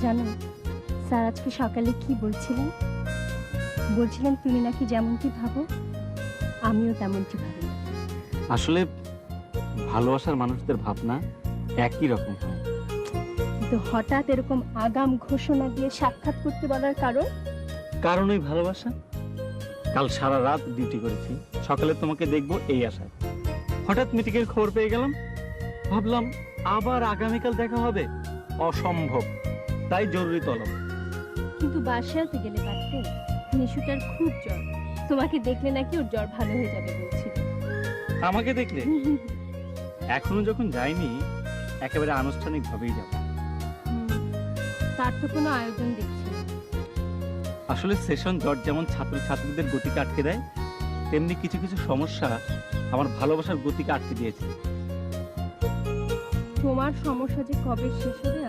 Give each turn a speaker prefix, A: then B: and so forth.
A: জানো স্যার আজকে সকালে কি বলছিলেন? বলছিলেন তুমি নাকি যেমনটি ভাবো আমিও তেমনটি ভাবি।
B: আসলে ভালোবাসার মানুষদের ভাবনা একই রকম হয়।
A: কিন্তু হঠাৎ এরকম আগাম ঘোষণা দিয়ে সাক্ষাৎ করতে বলার কারণ?
B: কারণ ওই ভালোবাসা। কাল সারা রাত ডিউটি করেছি, সকালে তোমাকে দেখবো এই আশায়। হঠাৎ মিটিং এর খবর পেয়ে গেলাম, ভাবলাম আবার আগামীকাল দেখা হবে। অসম্ভব, তাই জরুরি তলব।
A: কিন্তু বাসায় তো গেলে পারতে। নিশুটার খুব জ্বর, তোমাকে দেখলে নাকি ওর জ্বর ভালো হয়ে যাবে বলছিল।
B: আমাকে দেখলে? এখনো যখন যাইনি, একেবারে আনুষ্ঠানিক ভাবেই যাব।
A: তার তো কোনো আয়োজন দেখছি না।
B: আসলে সেশন জট যেমন ছাত্রছাত্রীদের গতিকে আটকে দেয়, তেমনি কিছু কিছু সমস্যা আমার ভালোবাসার গতিকে আটকে দিয়েছে।
A: তোমার সমস্যা যে কবে শেষ হবে